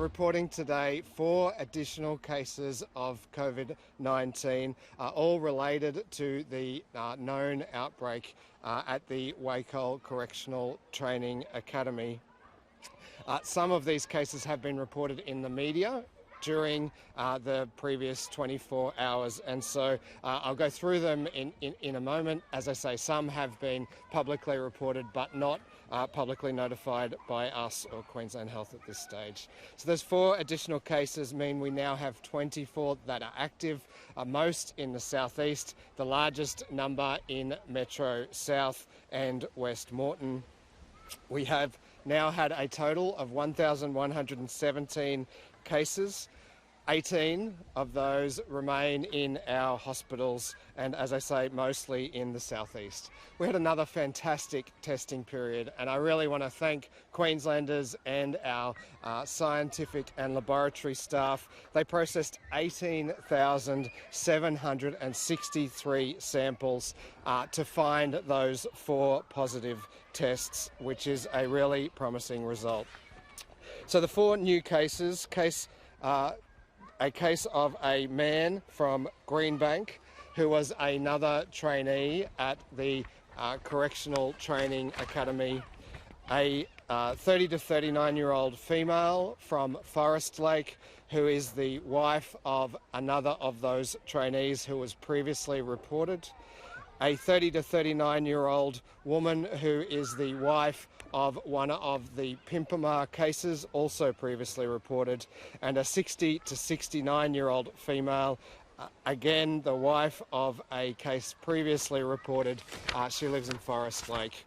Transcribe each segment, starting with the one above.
Reporting today 4 additional cases of COVID-19, all related to the known outbreak at the Waco Correctional Training Academy. Some of these cases have been reported in the media during the previous 24 hours, and so I'll go through them in a moment. As I say, some have been publicly reported but not publicly notified by us or Queensland Health at this stage. So those 4 additional cases mean we now have 24 that are active, most in the southeast, the largest number in Metro South and West Moreton. We have now had a total of 1,117 cases. 18 of those remain in our hospitals, and as I say, mostly in the southeast. We had another fantastic testing period, and I really want to thank Queenslanders and our scientific and laboratory staff. They processed 18,763 samples to find those 4 positive tests, which is a really promising result. So the 4 new cases, a case of a man from Greenbank who was another trainee at the Correctional Training Academy, a 30 to 39-year-old female from Forest Lake who is the wife of another of those trainees who was previously reported, a 30 to 39-year-old woman who is the wife of one of the Pimpamar cases, also previously reported, and a 60 to 69-year-old female, again the wife of a case previously reported. She lives in Forest Lake.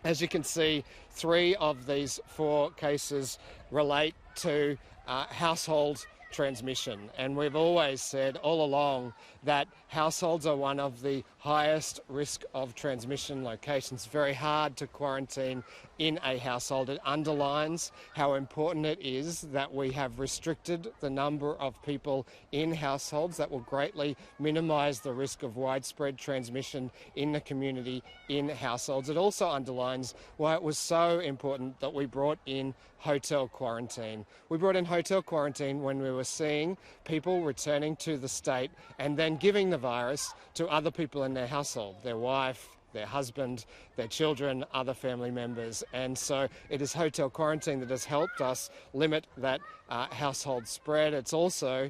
As you can see, 3 of these 4 cases relate to household transmission, and we've always said all along that households are one of the highest risk of transmission locations. Very hard to quarantine in a household. It underlines how important it is that we have restricted the number of people in households. That will greatly minimise the risk of widespread transmission in the community in households. It also underlines why it was so important that we brought in hotel quarantine. We brought in hotel quarantine when we were seeing people returning to the state and then giving the virus to other people in their household, their wife, their husband, their children, other family members. And so it is hotel quarantine that has helped us limit that household spread. It's also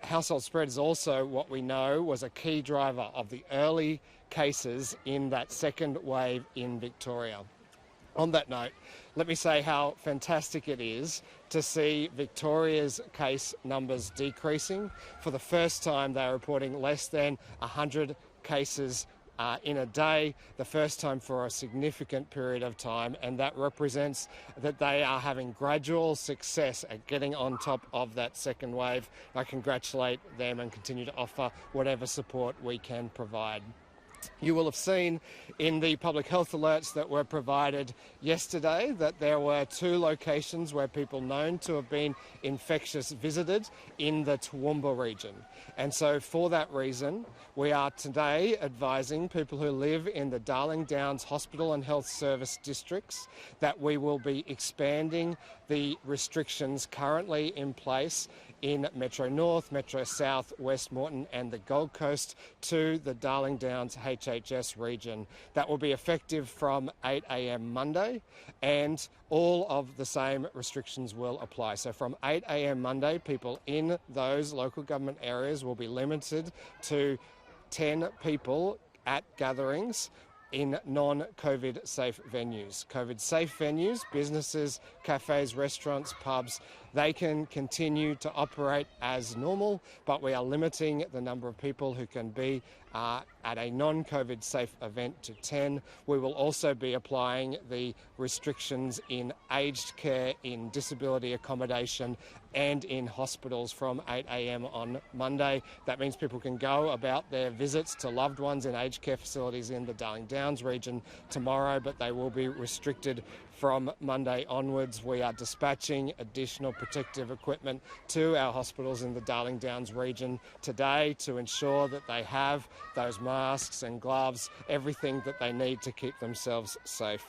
household spread is also what we know was a key driver of the early cases in that second wave in Victoria. On that note, let me say how fantastic it is to see Victoria's case numbers decreasing. For the first time, they're reporting less than 100 cases in a day, the first time for a significant period of time, and that represents that they are having gradual success at getting on top of that second wave. I congratulate them and continue to offer whatever support we can provide. You will have seen in the public health alerts that were provided yesterday that there were 2 locations where people known to have been infectious visited in the Toowoomba region. And so for that reason, we are today advising people who live in the Darling Downs Hospital and Health Service districts that we will be expanding the restrictions currently in place in Metro North, Metro South, West Moreton and the Gold Coast to the Darling Downs HHS region. That will be effective from 8 a.m. Monday, and all of the same restrictions will apply. So from 8 a.m. Monday, people in those local government areas will be limited to 10 people at gatherings in non-COVID safe venues. COVID safe venues, businesses, cafes, restaurants, pubs, they can continue to operate as normal, but we are limiting the number of people who can be at a non-COVID safe event to 10. We will also be applying the restrictions in aged care, in disability accommodation and in hospitals from 8 a.m. on Monday. That means people can go about their visits to loved ones in aged care facilities in the Darling Downs region tomorrow, but they will be restricted from Monday onwards. We are dispatching additional protective equipment to our hospitals in the Darling Downs region today to ensure that they have those masks and gloves, everything that they need to keep themselves safe.